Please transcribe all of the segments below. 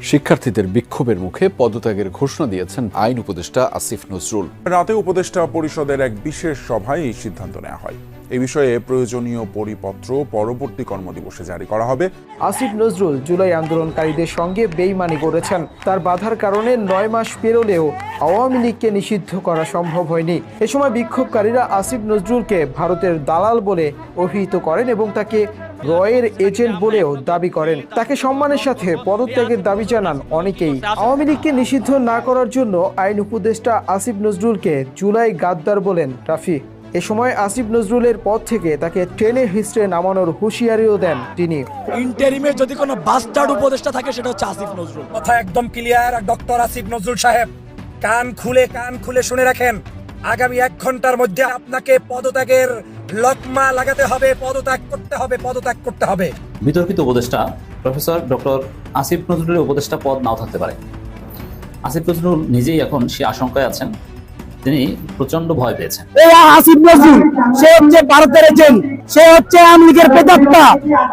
শিক্ষার্থীদের বিক্ষোভের মুখে পদত্যাগের ঘোষণা দিয়েছেন আইন উপদেষ্টা আসিফ নজরুল। রাতে উপদেষ্টা পরিষদের এক বিশেষ সভায় এই সিদ্ধান্ত নেওয়া হয়। এই বিষয়ে প্রয়োজনীয় পরিপত্র পরবর্তী কর্মদিবসে জারি করা হবে। আসিফ নজরুল জুলাই আন্দোলনকারীদের সঙ্গে বেইমানি করেছেন। তার বাধার কারণে 9 মাস পেরোলেও আওয়ামী লীগকে নিষিদ্ধ করা সম্ভব হয়নি। এ সময় বিক্ষোভকারীরা আসিফ নজরুলকে ভারতের দালাল বলে অভিহিত করেন এবং তাকে রয়ের এজেন্ট বলেও দাবি করেন। তাকে সম্মানের সাথে পদত্যাগের দাবি জানান অনেকেই। আওয়ামী লীগকে নিষিদ্ধ না করার জন্য আইন উপদেষ্টা আসিফ নজরুলকে জুলাই গাদ্দার বলেন রাফি। এ সময় আসিফ নজরুলের পদ থেকে তাকে টেনে হিস্ট্রে নামানোর হুঁশিয়ারিও দেন তিনি। ইন্টারিমের যদি কোনো বাস্টার্ড উপদেষ্টা থাকে সেটা হচ্ছে আসিফ নজরুল। কথা একদম ক্লিয়ার। ডক্টর আসিফ নজরুল সাহেব কান খুলে শুনে রাখেন, আগামী 1 ঘন্টার মধ্যে আপনাকে পদত্যাগের লকমা লাগাতে হবে, পদত্যাগ করতে হবে। বিতর্কিত উপদেষ্টা প্রফেসর ডক্টর আসিফ নজরুলের উপদেষ্টা পদ নাও থাকতে পারে। আসিফ নজরুল নিজেই এখন সে আশঙ্কায় আছেন, তিনি প্রচন্ড ভয় পেয়েছেন। আসিফ নজরুল সে হচ্ছে ভারতের এজেন্ট, সে হচ্ছে আওয়ামী লীগের প্রেতাত্মা।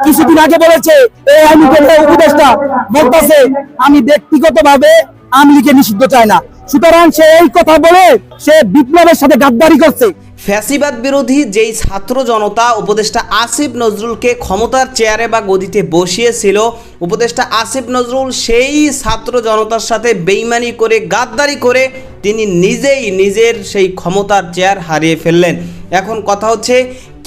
কিছুদিন আগে বলেছে এই আওয়ামী লীগের উপদেষ্টা বলতেছে আমি ব্যক্তিগতভাবে আওয়ামী লীগকে নিষিদ্ধ চাই না। সুতরাং সে এই কথা বলে সে বিপ্লবের সাথে গাদ্দারি করছে। ফ্যাসিবাদ বিরোধী যেই ছাত্র জনতা উপদেষ্টা আসিফ নজরুলকে ক্ষমতার চেয়ারে বা গদিতে বসিয়েছিল, উপদেষ্টা আসিফ নজরুল সেই ছাত্র জনতার সাথে বেইমানি করে গাদ্দারি করে তিনি নিজেই নিজের সেই ক্ষমতার চেয়ার হারিয়ে ফেললেন। এখন কথা হচ্ছে,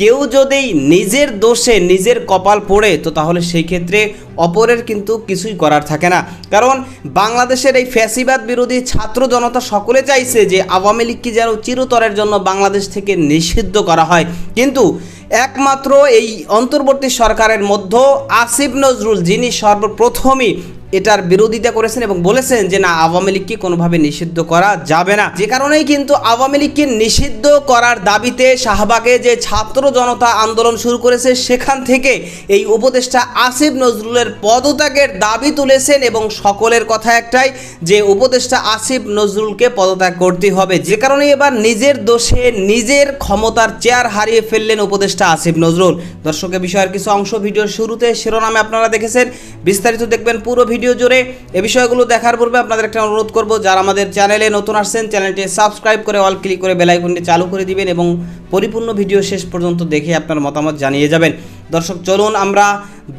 কেউ যদি নিজের দোষে নিজের কপাল পড়ে তো তাহলে সেই ক্ষেত্রে অপরের কিন্তু কিছুই করার থাকে না। কারণ বাংলাদেশের এই ফ্যাসিবাদ বিরোধী ছাত্র জনতা সকলে চাইছে যে আওয়ামী লীগকে যেন চিরতরের জন্য বাংলাদেশ থেকে নিষিদ্ধ করা হয়, কিন্তু একমাত্র এই অন্তর্বর্তী সরকারের মধ্যে আসিফ নজরুল যিনি সর্বপ্রথমই এটার বিরোধিতা করেছেন এবং বলেছেন যে না, আওয়ামী লীগকে কোনোভাবে নিষিদ্ধ করা যাবে না। যে কারণেই কিন্তু আওয়ামী লীগকে নিষিদ্ধ করার দাবিতে শাহবাগে যে ছাত্র জনতা আন্দোলন শুরু করেছে, সেখান থেকে এই উপদেষ্টা আসিফ নজরুলের পদত্যাগের দাবি তুলেছেন এবং সকলের কথা একটাই যে উপদেষ্টা আসিফ নজরুলকে পদত্যাগ করতে হবে। যে কারণে এবার নিজের দোষে নিজের ক্ষমতার চেয়ার হারিয়ে ফেললেন উপদেষ্টা আসিফ নজরুল। দর্শকের বিষয়ের কিছু অংশ ভিডিওর শুরুতে শিরোনামে আপনারা দেখেছেন, বিস্তারিত দেখবেন পুরো ভিডিও জুড়ে। এ বিষয়গুলো দেখার পূর্বে আপনাদের একটা অনুরোধ করব, যারা আমাদের চ্যানেলে নতুন আসছেন চ্যানেলটি সাবস্ক্রাইব করে অল ক্লিক করে বেল আইকনটি চালু করে দিবেন এবং পরিপূর্ণ ভিডিও শেষ পর্যন্ত দেখে আপনার মতামত জানিয়ে যাবেন। দর্শক চলুন আমরা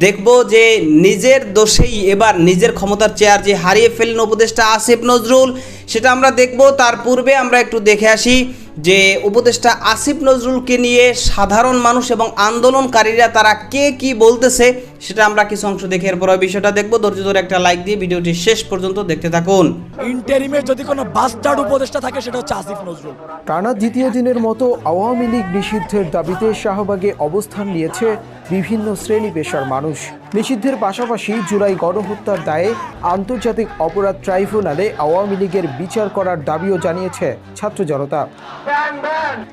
দেখব যে নিজের দোষেই এবার নিজের ক্ষমতার চেয়ার যে হারিয়ে ফেললেন উপদেষ্টা আসিফ নজরুল, সেটা আমরা দেখব। তার পূর্বে আমরা একটু দেখে আসি যে উপদেষ্টা আসিফ নজরুলকে নিয়ে সাধারণ মানুষ এবং আন্দোলনকারীরা তারা কে কি বলতেছে সেটা আমরা কিছু অংশ দেখে এরপর বিষয়টা দেখব। ধৈর্য ধরে একটা লাইক দিয়ে ভিডিওটি শেষ পর্যন্ত দেখতে থাকুন। ইন্টারিমের যদি কোনো বাস্টার্ড উপদেষ্টা থাকে সেটা হচ্ছে আসিফ নজরুল। টানা দ্বিতীয় দিনের মতো আওয়ামী লীগ নিষিদ্ধের দাবিতে শাহবাগে অবস্থান নিয়েছে বিভিন্ন শ্রেণী পেশার মানুষ। নিষিদ্ধের পাশাপাশি জুলাই গণহত্যার দায়ে আন্তর্জাতিক অপরাধ ট্রাইব্যুনালে আওয়ামী লীগের বিচার করার দাবিও জানিয়েছে ছাত্র জনতা।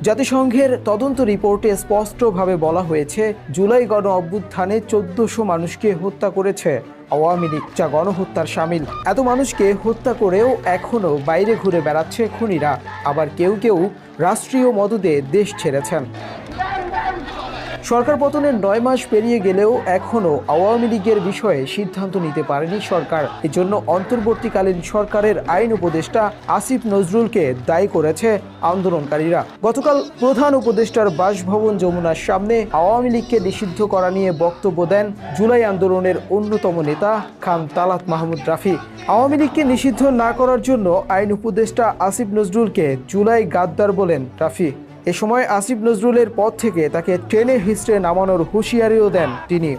জাতিসংঘের তদন্ত রিপোর্টে স্পষ্টভাবে বলা হয়েছে, জুলাই গণ অভ্যুত্থানে 1400 মানুষকে হত্যা করেছে আওয়ামী লীগ, যা গণহত্যার শামিল। এত মানুষকে হত্যা করেও এখনও বাইরে ঘুরে বেড়াচ্ছে খুনিরা, আবার কেউ কেউ রাষ্ট্রীয় মদদে দেশ ছেড়েছেন। সরকার পতনের 9 মাস পেরিয়ে গেলেও এখনও আওয়ামী লীগের বিষয়ে সিদ্ধান্ত নিতে পারেনি সরকার। এজন্য অন্তর্বর্তীকালীন সরকারের আইন উপদেষ্টা আসিফ নজরুলকে দায়ী করেছে আন্দোলনকারীরা। গতকাল প্রধান উপদেষ্টার বাসভবন যমুনার সামনে আওয়ামী লীগকে নিষিদ্ধ করা নিয়ে বক্তব্য দেন জুলাই আন্দোলনের অন্যতম নেতা খান তালাত মাহমুদ রাফি। আওয়ামী লীগকে নিষিদ্ধ না করার জন্য আইন উপদেষ্টা আসিফ নজরুলকে জুলাই গাদ্দার বলেন রাফি। এ সময় আসিফ নজরুলের পদ থেকে তাকে টেনে হিস্ট্রে নামানোর হুঁশিয়ারিও দেন তিনি।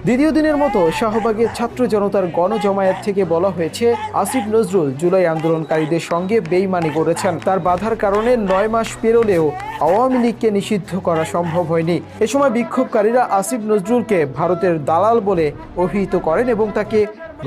দ্বিতীয় দিনের মতো শাহবাগের ছাত্র জনতার গণজমায়েত থেকে বলা হয়েছে, আসিফ নজরুল জুলাই আন্দোলনকারীদের সঙ্গে বেইমানি করেছেন। তার বাধার কারণে 9 মাস পেরোলেও আওয়ামী লীগকে নিষিদ্ধ করা সম্ভব হয়নি। এ সময় বিক্ষোভকারীরা আসিফ নজরুলকে ভারতের দালাল বলে অভিহিত করেন এবং তাকে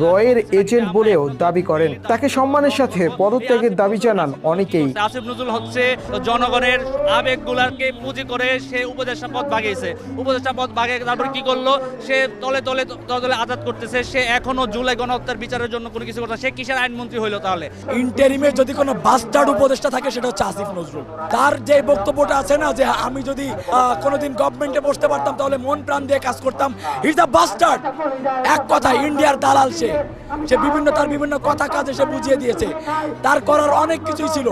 রয়ের এজেন্ট বলেও দাবি করেন। তাকে সম্মানের সাথে পদত্যাগের দাবি জানান অনেকেই। আসিফ নজরুল হচ্ছে জনগণের আবেগগুলাকে পুঁজি করে সে উপদেষ্টা পদ বাগিয়েছে। উপদেষ্টা পদ বাগিয়ে তারপর কি করলো, সে তলে তলে তলে আজাদ করতেছে। সে এখনো জুলাই গণহত্যার বিচারের জন্য কোনো কিছু করতে, সে কিসের আইনমন্ত্রী হইলো তাহলে? ইন্টারিমে যদি কোনো বাস্টার্ড উপদেষ্টা থাকে সেটা হচ্ছে আসিফ নজরুল। তার যে বক্তব্যটা আছে না, যে আমি যদি কোনোদিন গভর্নমেন্টে বসতে পারতাম তাহলে মন প্রাণ দিয়ে কাজ করতাম, ইজ দ্য বাস্টার্ড। এক কথা ইন্ডিয়ার দালাল সে বিভিন্ন তার বিভিন্ন কথা কাজে সে বুঝিয়ে দিয়েছে। তার করার অনেক কিছুই ছিল।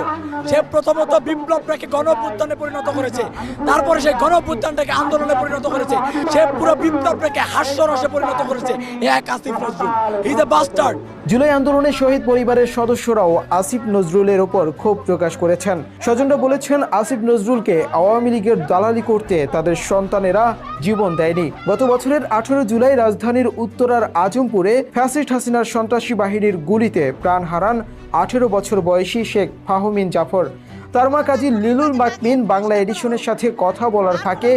সে প্রথমত বিপ্লবটাকে গণঅভ্যুত্থানে পরিণত করেছে, তারপরে সেই গণঅভ্যুত্থানটাকে আন্দোলনে পরিণত করেছে। সে পুরো বিপ্লবটাকে হাস্যরসে পরিণত করেছে। এক Asif Nazrul, is the bastard. July আন্দোলনে শহীদ পরিবারের সদস্যরাও আসিফ নজরুলের ওপর ক্ষোভ প্রকাশ করেছেন। স্বজনরা বলেছেন, আসিফ নজরুলকে আওয়ামী লীগের দালালি করতে তাদের সন্তানেরা জীবন দেয়নি। গত বছরের 18 জুলাই রাজধানীর উত্তরার আজমপুরে ফ্যাসিস্ট হাসিনার সন্ত্রাসী বাহিনীর গুলিতে প্রাণ হারান 18 বছর বয়সী শেখ ফাহমিন জাফর। তার মা কাজী লিলুল মাকমিন বাংলা এডিশনের সাথে কথা বলার ফাঁকে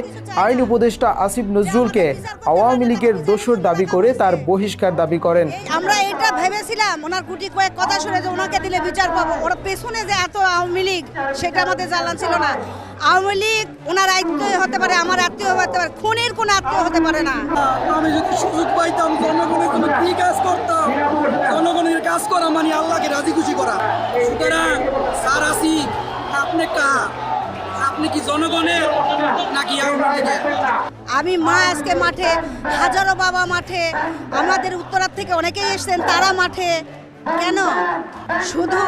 আইন উপদেষ্টা আসিফ নজরুলকে আওয়ামী লীগের দোষর দাবি করে তার বহিষ্কার দাবি করেন। আমরা এটা ভেবেছিলাম ওনার কুটি কয়েক কথা শুনে যে ওনাকে দিলে বিচার পাবো, ওর পেছনে যে এত আওয়ামী লীগ সেটা আমাদের জানান ছিল না। আওয়ামী লীগ ওনার আত্মীয় হতে পারে, আমার আত্মীয় হতে পারে, খুনের কোনো আত্মীয় হতে পারে না। আমি যদি সুযোগ পাইতাম জনগণের জন্য কি কাজ করতাম, জনগণের কাজ করা মানে আল্লাহকে রাজি খুশি করা। সুতরাং স্যার আসিফ, আপনি আপনি কি জনগণের নাকি আওয়ামী লীগের? আমি মা আজকে মাঠে, হাজারো বাবা মাঠে, আমাদের উত্তরার থেকে অনেকেই এসেছেন তারা মাঠে। কেন? শুধু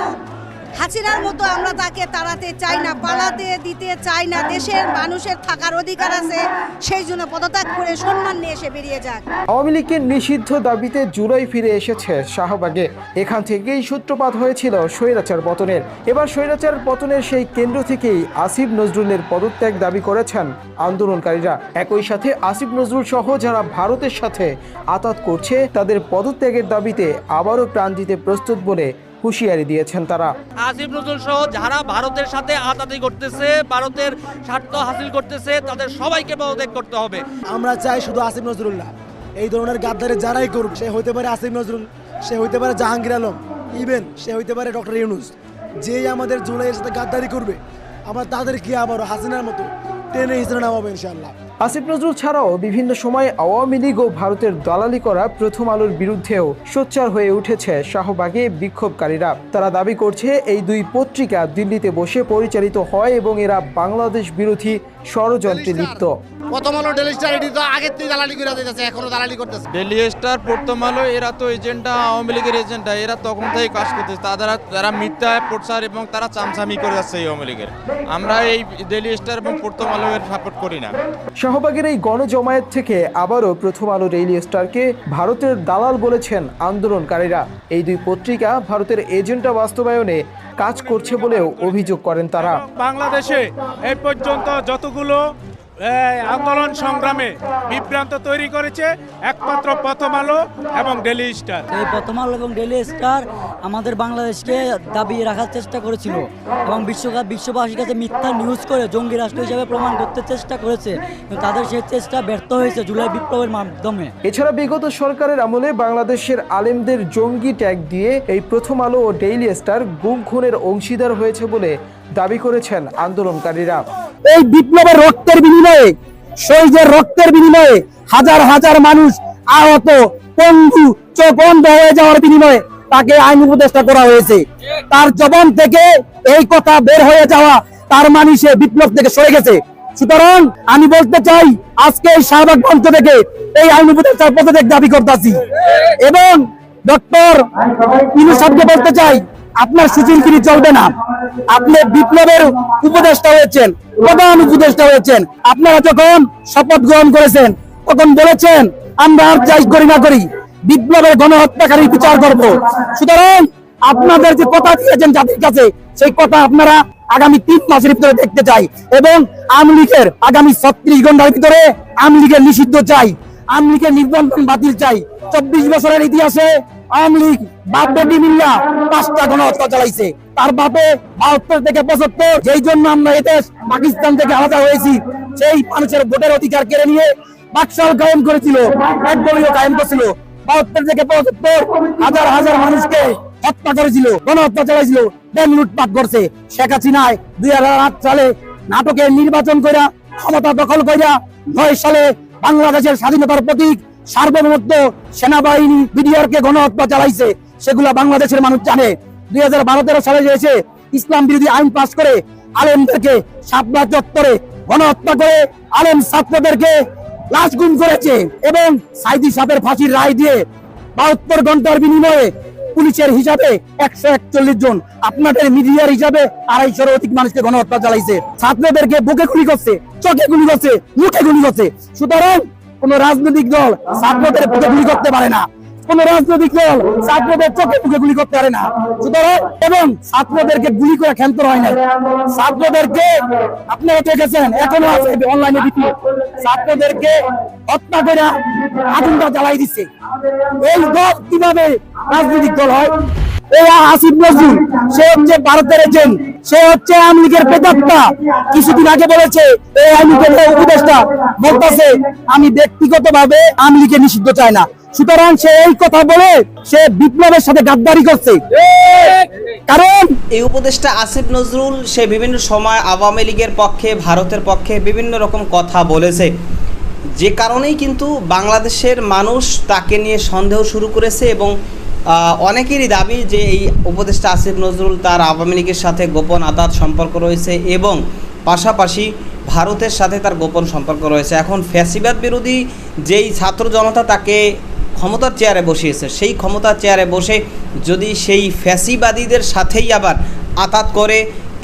হাসিনার মতো আমরা তাকে তাড়াতে চাই না, পালাতে দিতে চাই না। দেশের মানুষের থাকার অধিকার আছে, সেই জন্য পদত্যাগ করে সম্মান নিয়ে এসে বেরিয়ে যাক। আওয়ামী লীগের নিষিদ্ধ দাবিতে জুলাই ফিরে এসেছে শাহবাগে। এখান থেকেই সূত্রপাত হয়েছিল স্বৈরাচার পতনের। এবার স্বৈরাচার পতনের সেই কেন্দ্র থেকেই আসিফ নজরুলের পদত্যাগ দাবি করেছেন আন্দোলনকারীরা। একই সাথে আসিফ নজরুল সহ যারা ভারতের সাথে আঁতাত করছে তাদের পদত্যাগের দাবিতে আবারও প্রাণ দিতে প্রস্তুত বলে হুঁশিয়ারি দিয়েছেন তারা। আসিফ নজরুল সহ যারা ভারতের সাথে আতাতি করতেছে, ভারতের স্বার্থ হাসিল করতেছে, তাদের সবাইকে পদত্যাগ করতে হবে। আমরা চাই শুধু আসিফ নজরুল না, এই ধরনের গাদ্দারে যারাই করুক, সে হইতে পারে আসিফ নজরুল, সে হইতে পারে জাহাঙ্গীর আলম, ইভেন সে হইতে পারে ডক্টর ইউনূস, যেই আমাদের জুলাইয়ের সাথে গাদ্দারি করবে আমরা তাদেরকে আবারও হাসিনার মতো টেনে হিসেবে নামাবো ইনশাআল্লাহ। আসিফ নজরুল ছাড়াও বিভিন্ন সময় আওয়ামী লীগ ও ভারতের দালালি করা প্রথম আলোর বিরুদ্ধেও সোচ্চার হয়ে উঠেছে শাহবাগে বিক্ষোভকারীরা। তারা দাবি করছে এই দুই পত্রিকা দিল্লিতে বসে পরিচালিত হয় এবং এরা বাংলাদেশ বিরোধী ষড়যন্ত্রে লিপ্ত। প্রথম আলো, ডেইলি স্টার এটি তো আগের থেকে দালালি করে দিতেছে, এখনো দালালি করতেছে। ডেইলি স্টার, প্রথম আলো এরা তো এজেন্টটা, আওয়ামী লীগের এজেন্টটা, এরা তখন থেকে কাজ করতেছে। তারা মিথ্যা প্রচার এবং তারা চামচামি করে যাচ্ছে এই আওয়ামী লীগের। আমরা এই ডেইলি স্টার এবং প্রথম আলো এর সাপোর্ট করি না। শাহবাগের এই গণজমায়েত থেকে আবারও প্রথম আলো, ডেইলি স্টারকে ভারতের দালাল বলেছেন আন্দোলনকারীরা। এই দুই পত্রিকা ভারতের এজেন্ডা বাস্তবায়নে কাজ করছে বলেও অভিযোগ করেন তারা। বাংলাদেশে এই পর্যন্ত যতগুলো আন্দোলন সংগ্রামে বিভ্রান্ত তৈরি করেছে একমাত্র প্রথম আলো এবং ডেইলি স্টার। এই প্রথম আলো এবং ডেইলি স্টার আমাদের বাংলাদেশকে দাবিয়ে রাখার চেষ্টা করেছিল এবং বিশ্ববাসীর কাছে মিথ্যা নিউজ করে জঙ্গি রাষ্ট্র হিসেবে প্রমাণ করতে চেষ্টা করেছে, কিন্তু তাদের সেই চেষ্টা ব্যর্থ হয়েছে জুলাই বিপ্লবের মাধ্যমে। এছাড়া বিগত সরকারের আমলে বাংলাদেশের আলেমদের জঙ্গি ট্যাগ দিয়ে এই প্রথম আলো ও ডেইলি স্টার গুম খুনের অংশীদার হয়েছে বলে দাবি করেছেন আন্দোলনকারীরা। এই বিপ্লবের রক্তের বিনিময়ে, শহীদের রক্তের বিনিময়ে হাজার হাজার মানুষ আহত, পঙ্গু, চোখ বন্ধ হয়ে যাওয়ার বিনিময়ে তাকে আইন উপদেষ্টা করা হয়েছে। তার জবান থেকে এই কথা বের হয়ে যাওয়া তার মানে সে বিপ্লব থেকে সরে গেছে। সুতরাং আমি বলতে চাই, আজকে এই শাহবাগ মঞ্চ থেকে এই আইন উপদেষ্টার পদত্যাগ দাবি করতেছি এবং ডক্টর ইউনূস সাহেবকে বলতে চাই, আপনার সুচিলগিরি চলবে না। আপনি বিপ্লবের উপদেষ্টা হয়েছেন, প্রধান উপদেষ্টা হয়েছেন। আপনারা যখন শপথ গ্রহণ করেছেন তখন বলেছেন আমরা আর যাই করি না করি বিপ্লবের গণহত্যাকারী বিচার করব। সুতরাং আপনাদের যে কথা দিয়েছেন জাতির কাছে, সেই কথা আপনারা আগামী 3 মাসের ভিতরে দেখতে চাই এবং আওয়ামী লীগের আগামী 36 ঘন্টার ভিতরে আওয়ামী লীগের নিষিদ্ধ চাই, আওয়ামী লীগের নিবন্ধন বাতিল চাই। 24 বছরের ইতিহাসে আওয়ামী লীগ বাপ বেটি মিল্লা 5টা গণহত্যা চালাইছে, তার বাপে 72 থেকে 75, যেই জন্য আমরা এদেশ পাকিস্তান থেকে আলাদা হয়েছি। সেই মানুষের ভোটের অধিকার কেড়ে নিয়ে বাকশাল কায়েম করেছিল, একদলীয় কায়েম করেছিল। 72 থেকে 75 হাজার হাজার মানুষকে হত্যা করেছিল, গণহত্যা চালাইছিল, ব্যাংক লুটপাট করছে। শেখ হাসিনায় 2008 সালে নাটকের নির্বাচন কইরা ক্ষমতা দখল কইরা 9 সালে বাংলাদেশের স্বাধীনতার প্রতীক সার্বভৌমত্ব সেনাবাহিনী বিডিআরকে গণহত্যা চালাইছে, সেগুলা বাংলাদেশের মানুষ জানে। 2012-13 সালে এসে ইসলাম বিরোধী আইন পাশ করে আলেমদেরকে শাপলা চত্বরে গণহত্যা করে আলেম ছাত্রদেরকে লাশ গুম করেছে এবং সাইদি সাহেবের ফাঁসির রায় দিয়ে 72 ঘন্টার বিনিময়ে পুলিশের হিসাবে 141 জন, আপনাদের মিডিয়ার হিসাবে 250 অধিক মানুষকে গণহত্যা চালাইছে। ছাত্রদেরকে বুকে গুলি করছে, চোখে গুলি করছে, মুখে গুলি করছে। সুতরাং কোন রাজনৈতিক দল ছাত্রদের বুকে গুলি করতে পারে না, কোন রাজনৈতিক দল ছাত্রদের চোখে মুখে গুলি করতে পারে না। সুতরাং এবং ছাত্রদেরকে গুলি করে ক্ষান্ত হয় না, ছাত্রদেরকে আপনারা দেখেছেন এখনো আছে অনলাইনে ভিডিও, ছাত্রদেরকে হত্যা করে আগুনটা জ্বালাই দিচ্ছে। এই দল কিভাবে রাজনৈতিক দল হয়? এই আসিফ নজরুল সে হচ্ছে ভারতের এজেন্ট, সে হচ্ছে আওয়ামী লীগের প্রেতাত্মা। কিছুদিন আগে বলেছে এই আওয়ামী লীগের উপদেষ্টা বলতেছে আমি ব্যক্তিগতভাবে আওয়ামী লীগকে নিষিদ্ধ চাই না। সুতরাং সে এই কথা বলে সে বিপ্লবের সাথে গাদ্দারি করছে। কারণ এই উপদেষ্টা আসিফ নজরুল সে বিভিন্ন সময় আওয়ামী লীগের পক্ষে, ভারতের পক্ষে বিভিন্ন রকম কথা বলেছে, যে কারণেই কিন্তু বাংলাদেশের মানুষ তাকে নিয়ে সন্দেহ শুরু করেছে এবং অনেকেরই দাবি যে এই উপদেষ্টা আসিফ নজরুল তার আওয়ামী লীগের সাথে গোপন আদাত সম্পর্ক রয়েছে এবং পাশাপাশি ভারতের সাথে তার গোপন সম্পর্ক রয়েছে। এখন ফ্যাসিবাদ বিরোধী যেই ছাত্র জনতা তাকে ক্ষমতার চেয়ারে বসিয়েছে, সেই ক্ষমতার চেয়ারে বসে যদি সেই ফ্যাসিবাদীদের সাথেই আবার আতাত করে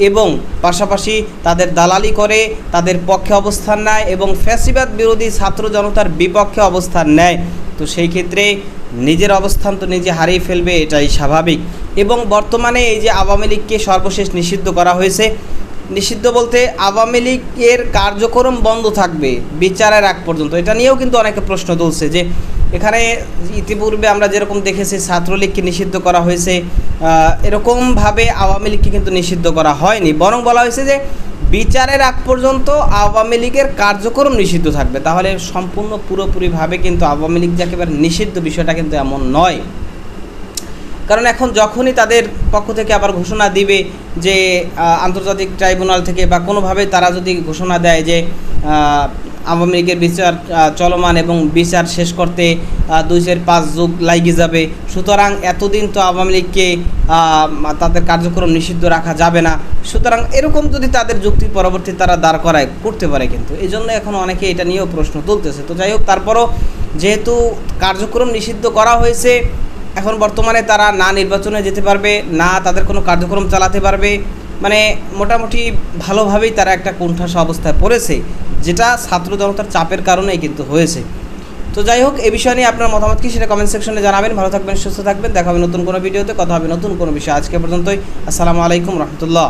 এবং পাশাপাশি তাদের দালালি করে, তাদের পক্ষে অবস্থান নেয় এবং ফ্যাসিবাদ বিরোধী ছাত্র জনতার বিপক্ষে অবস্থান নেয়, তো সেই ক্ষেত্রে নিজের অবস্থান তো নিজে হারিয়ে ফেলবে, এটাই স্বাভাবিক। এবং বর্তমানে এই যে আওয়ামী লীগকে সর্বশেষ নিষিদ্ধ করা হয়েছে, নিষিদ্ধ বলতে আওয়ামী লীগের কার্যক্রম বন্ধ থাকবে বিচারের আগ পর্যন্ত, এটা নিয়েও কিন্তু অনেকে প্রশ্ন তুলছে যে এখানে ইতিপূর্বে আমরা যেরকম দেখেছি ছাত্রলীগকে নিষিদ্ধ করা হয়েছে, এরকমভাবে আওয়ামী লীগকে কিন্তু নিষিদ্ধ করা হয়নি, বরং বলা হয়েছে যে বিচারের আগ পর্যন্ত আওয়ামী লীগের কার্যক্রম নিষিদ্ধ থাকবে। তাহলে সম্পূর্ণ পুরোপুরিভাবে কিন্তু আওয়ামী লীগ যে একেবারে নিষিদ্ধ বিষয়টা কিন্তু এমন নয়। কারণ এখন যখনই তাদের পক্ষ থেকে আবার ঘোষণা দিবে যে আন্তর্জাতিক ট্রাইব্যুনাল থেকে বা কোনোভাবে তারা যদি ঘোষণা দেয় যে আওয়ামী লীগের বিচার চলমান এবং বিচার শেষ করতে 2-5 যুগ লাগে যাবে, সুতরাং এতদিন তো আওয়ামী লীগকে তাদের কার্যক্রম নিষিদ্ধ রাখা যাবে না। সুতরাং এরকম যদি তাদের যুক্তি পরবর্তী তারা দাঁড় করায় করতে পারে, কিন্তু এই জন্য এখন অনেকে এটা নিয়েও প্রশ্ন তুলতেছে। তো যাই হোক, তারপরও যেহেতু কার্যক্রম নিষিদ্ধ করা হয়েছে, এখন বর্তমানে তারা না নির্বাচনে যেতে পারবে, না তাদের কোনো কার্যক্রম চালাতে পারবে, মানে মোটামুটি ভালোভাবেই তারা একটা কোণঠাসা অবস্থায় পড়েছে, যেটা ছাত্র জনতার চাপের কারণেই কিন্তু হয়েছে। তো যাই হোক, এই বিষয় নিয়ে আপনার মতামত কি সেটা কমেন্ট সেকশনে জানাবেন। ভালো থাকবেন, সুস্থ থাকবেন, দেখা হবে নতুন কোনো ভিডিওতে, কথা হবে নতুন কোনো বিষয়। আজকে পর্যন্তই, আসসালামু আলাইকুম রহমতুল্লাহ।